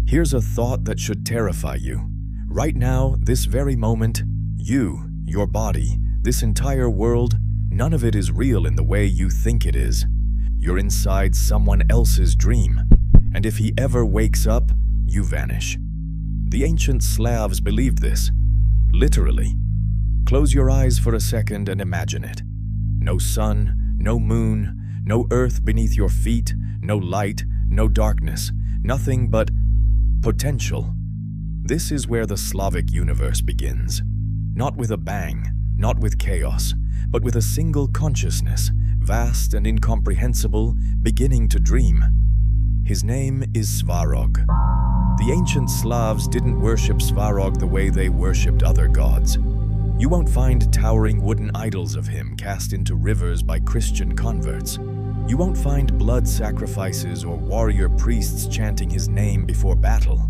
Here's a thought that should terrify you. Right now, this very moment, you, your body, this entire world, none of it is real in the way you think it is. You're inside someone else's dream, and if he ever wakes up, you vanish. The ancient Slavs believed this, literally. Close your eyes for a second and imagine it. No sun, no moon, no earth beneath your feet, no light, no darkness, nothing but potential. This is where the Slavic universe begins. Not with a bang, not with chaos, but with a single consciousness, vast and incomprehensible, beginning to dream. His name is Svarog. The ancient Slavs didn't worship Svarog the way they worshipped other gods. You won't find towering wooden idols of him cast into rivers by Christian converts. You won't find blood sacrifices or warrior priests chanting his name before battle.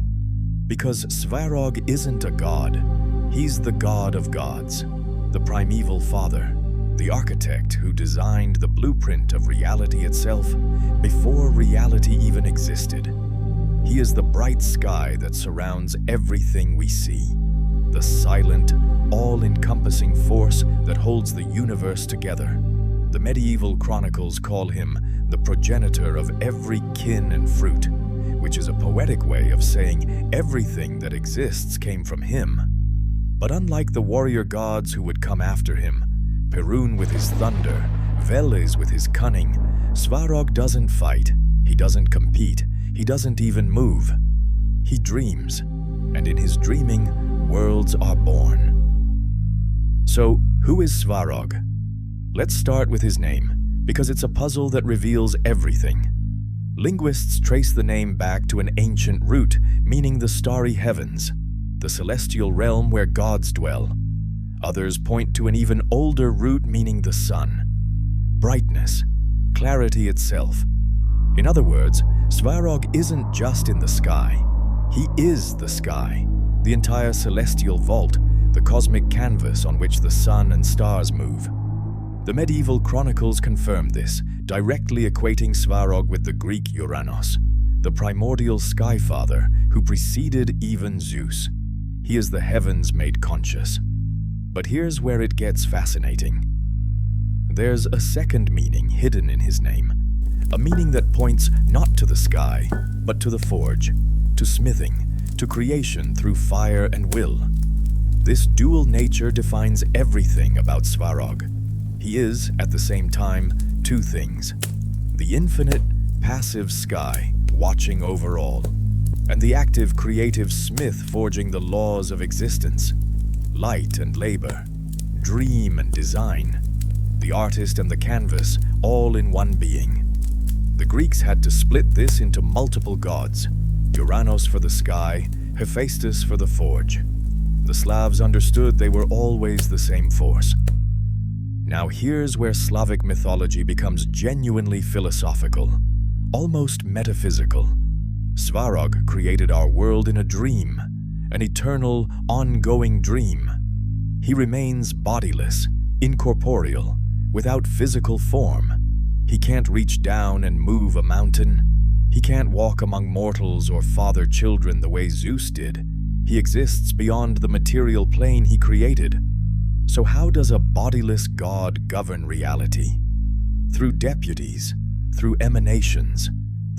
Because Svarog isn't a god. He's the god of gods, the primeval father, the architect who designed the blueprint of reality itself before reality even existed. He is the bright sky that surrounds everything we see, the silent, all-encompassing force that holds the universe together. The medieval chronicles call him the progenitor of every kin and fruit, which is a poetic way of saying everything that exists came from him. But unlike the warrior gods who would come after him, Perun with his thunder, Veles with his cunning, Svarog doesn't fight, he doesn't compete, he doesn't even move. He dreams, and in his dreaming, worlds are born. So, who is Svarog? Let's start with his name, because it's a puzzle that reveals everything. Linguists trace the name back to an ancient root, meaning the starry heavens, the celestial realm where gods dwell. Others point to an even older root meaning the sun, brightness, clarity itself. In other words, Svarog isn't just in the sky. He is the sky, the entire celestial vault, the cosmic canvas on which the sun and stars move. The medieval chronicles confirm this, directly equating Svarog with the Greek Uranos, the primordial sky father who preceded even Zeus. He is the heavens made conscious. But here's where it gets fascinating. There's a second meaning hidden in his name, a meaning that points not to the sky, but to the forge, to smithing, to creation through fire and will. This dual nature defines everything about Svarog. He is, at the same time, two things: the infinite, passive sky, watching over all, and the active, creative smith forging the laws of existence. Light and labor, dream and design, the artist and the canvas, all in one being. The Greeks had to split this into multiple gods, Uranos for the sky, Hephaestus for the forge. The Slavs understood they were always the same force. Now here's where Slavic mythology becomes genuinely philosophical, almost metaphysical. Svarog created our world in a dream, an eternal, ongoing dream. He remains bodiless, incorporeal, without physical form. He can't reach down and move a mountain. He can't walk among mortals or father children the way Zeus did. He exists beyond the material plane he created. So how does a bodiless god govern reality? Through deputies, through emanations,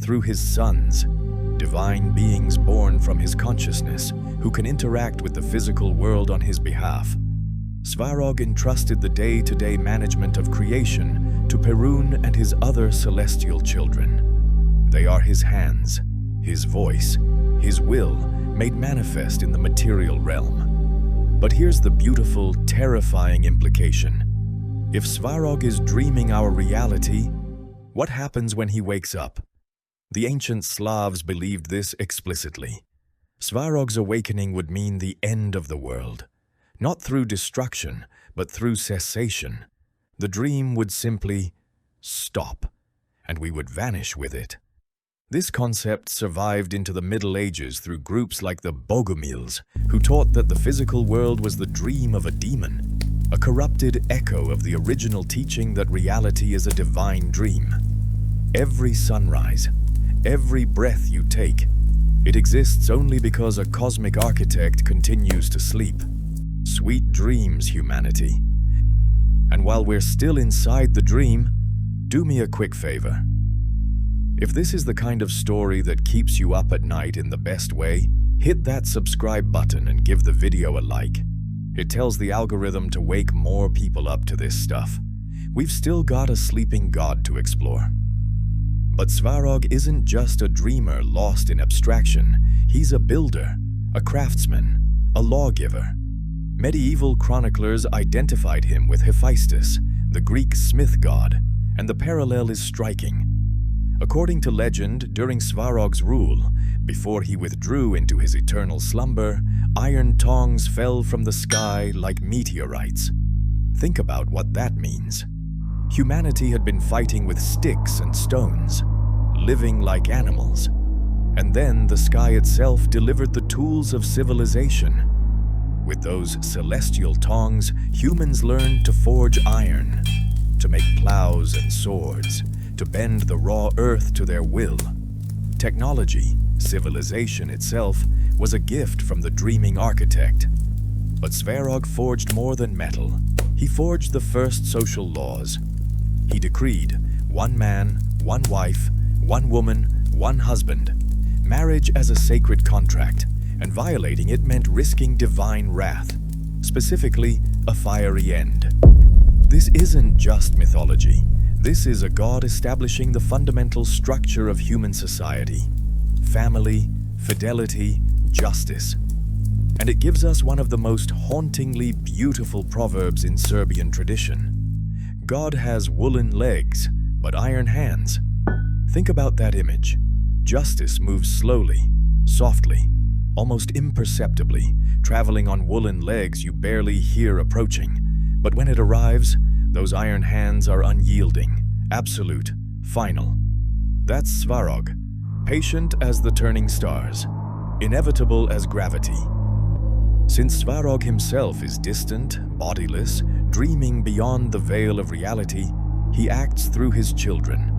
through his sons, divine beings born from his consciousness, who can interact with the physical world on his behalf. Svarog entrusted the day-to-day management of creation to Perun and his other celestial children. They are his hands, his voice, his will, made manifest in the material realm. But here's the beautiful, terrifying implication. If Svarog is dreaming our reality, what happens when he wakes up? The ancient Slavs believed this explicitly. Svarog's awakening would mean the end of the world, not through destruction, but through cessation. The dream would simply stop, and we would vanish with it. This concept survived into the Middle Ages through groups like the Bogumils, who taught that the physical world was the dream of a demon, a corrupted echo of the original teaching that reality is a divine dream. Every sunrise, every breath you take, It exists only because a cosmic architect continues to sleep. Sweet dreams, humanity. And while we're still inside the dream, do me a quick favor. If this is the kind of story that keeps you up at night in the best way, hit that subscribe button and give the video a like. It tells the algorithm to wake more people up to this stuff. We've still got a sleeping god to explore. But Svarog isn't just a dreamer lost in abstraction. He's a builder, a craftsman, a lawgiver. Medieval chroniclers identified him with Hephaestus, the Greek smith god, and the parallel is striking. According to legend, during Svarog's rule, before he withdrew into his eternal slumber, iron tongs fell from the sky like meteorites. Think about what that means. Humanity had been fighting with sticks and stones, living like animals. And then the sky itself delivered the tools of civilization. With those celestial tongs, humans learned to forge iron, to make plows and swords, to bend the raw earth to their will. Technology, civilization itself, was a gift from the dreaming architect. But Svarog forged more than metal. He forged the first social laws. He decreed one man, one wife, one woman, one husband, marriage as a sacred contract, and violating it meant risking divine wrath, specifically a fiery end. This isn't just mythology. This is a god establishing the fundamental structure of human society: family, fidelity, justice. And it gives us one of the most hauntingly beautiful proverbs in Serbian tradition. God has woolen legs, but iron hands. Think about that image. Justice moves slowly, softly, almost imperceptibly, traveling on woolen legs you barely hear approaching. But when it arrives, those iron hands are unyielding, absolute, final. That's Svarog, patient as the turning stars, inevitable as gravity. Since Svarog himself is distant, bodiless, dreaming beyond the veil of reality, he acts through his children,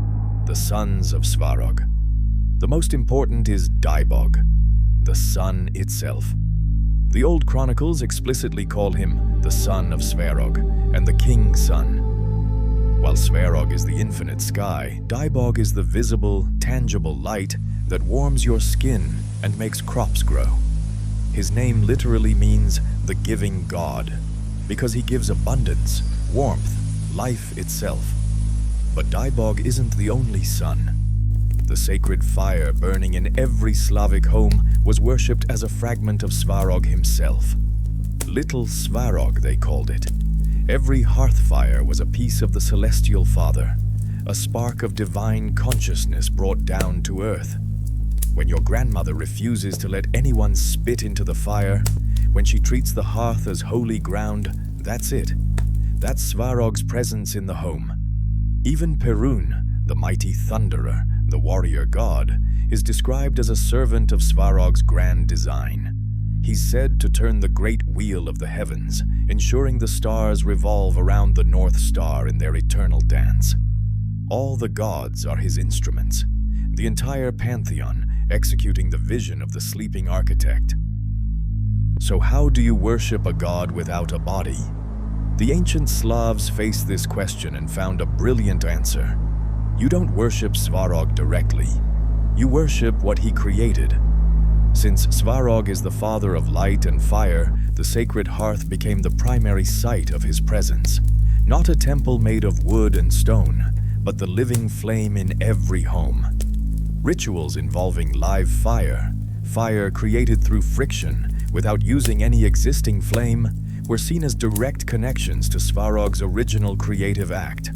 the sons of Svarog. The most important is Dibog, the sun itself. The old chronicles explicitly call him the son of Svarog and the king's son. While Svarog is the infinite sky, Dibog is the visible, tangible light that warms your skin and makes crops grow. His name literally means the giving god, because he gives abundance, warmth, life itself. But Dibog isn't the only sun. The sacred fire burning in every Slavic home was worshipped as a fragment of Svarog himself. Little Svarog, they called it. Every hearth fire was a piece of the celestial father, a spark of divine consciousness brought down to earth. When your grandmother refuses to let anyone spit into the fire, when she treats the hearth as holy ground, that's it. That's Svarog's presence in the home. Even Perun, the mighty thunderer, the warrior god, is described as a servant of Svarog's grand design. He's said to turn the great wheel of the heavens, ensuring the stars revolve around the North Star in their eternal dance. All the gods are his instruments, the entire pantheon executing the vision of the sleeping architect. So how do you worship a god without a body? The ancient Slavs faced this question and found a brilliant answer. You don't worship Svarog directly. You worship what he created. Since Svarog is the father of light and fire, the sacred hearth became the primary site of his presence. Not a temple made of wood and stone, but the living flame in every home. Rituals involving live fire, fire created through friction without using any existing flame, were seen as direct connections to Svarog's original creative act.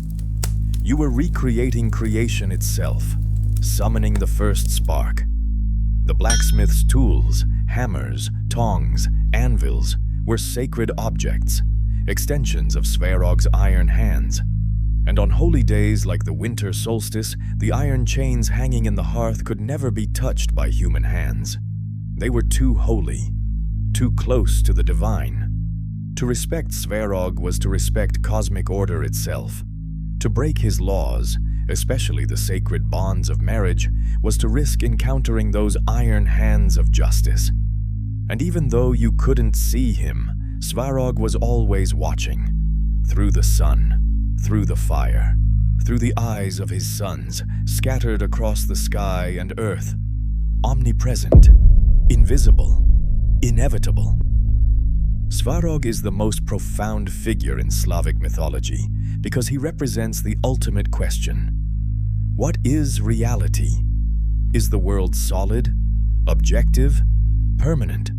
You were recreating creation itself, summoning the first spark. The blacksmith's tools, hammers, tongs, anvils, were sacred objects, extensions of Svarog's iron hands. And on holy days like the winter solstice, the iron chains hanging in the hearth could never be touched by human hands. They were too holy, too close to the divine. To respect Svarog was to respect cosmic order itself. To break his laws especially the sacred bonds of marriage, was to risk encountering those iron hands of justice. And even though you couldn't see him, Svarog was always watching. Through the sun, through the fire, through the eyes of his sons, scattered across the sky and earth. Omnipresent, invisible, inevitable. Svarog is the most profound figure in Slavic mythology because he represents the ultimate question. What is reality? Is the world solid, objective, permanent?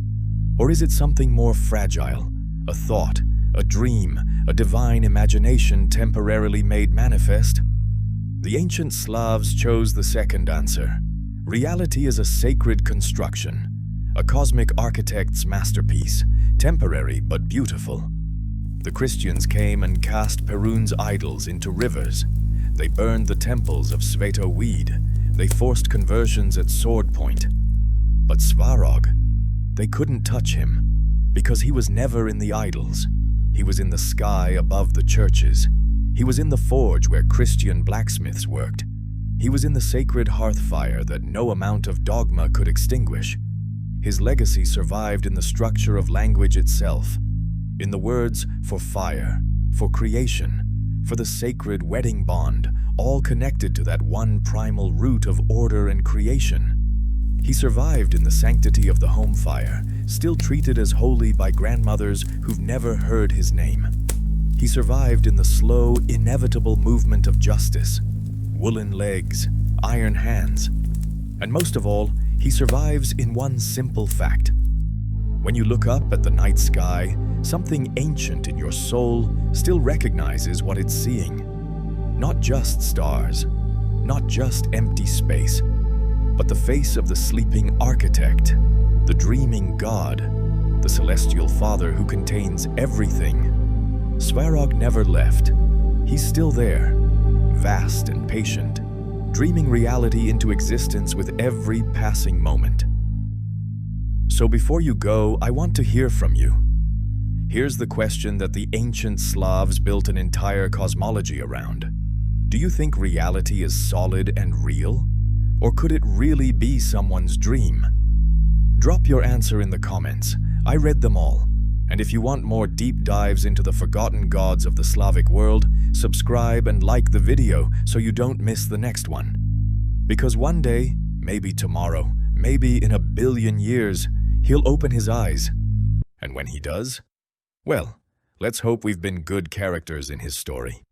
Or is it something more fragile, a thought, a dream, a divine imagination temporarily made manifest? The ancient Slavs chose the second answer. Reality is a sacred construction, a cosmic architect's masterpiece, temporary but beautiful. The Christians came and cast Perun's idols into rivers. They burned the temples of Weed. They forced conversions at sword point. But Svarog, they couldn't touch him, because he was never in the idols. He was in the sky above the churches. He was in the forge where Christian blacksmiths worked. He was in the sacred hearth fire that no amount of dogma could extinguish. His legacy survived in the structure of language itself, in the words for fire, for creation, for the sacred wedding bond, all connected to that one primal root of order and creation. He survived in the sanctity of the home fire, still treated as holy by grandmothers who've never heard his name. He survived in the slow, inevitable movement of justice, woolen legs, iron hands, and most of all, he survives in one simple fact. When you look up at the night sky, something ancient in your soul still recognizes what it's seeing. Not just stars, not just empty space, but the face of the sleeping architect, the dreaming God, the celestial Father who contains everything. Svarog never left. He's still there, vast and patient, dreaming reality into existence with every passing moment. So before you go, I want to hear from you. Here's the question that the ancient Slavs built an entire cosmology around. Do you think reality is solid and real? Or could it really be someone's dream? Drop your answer in the comments. I read them all. And if you want more deep dives into the forgotten gods of the Slavic world, subscribe and like the video so you don't miss the next one. Because one day, maybe tomorrow, maybe in 1 billion years, he'll open his eyes. And when he does, well, let's hope we've been good characters in his story.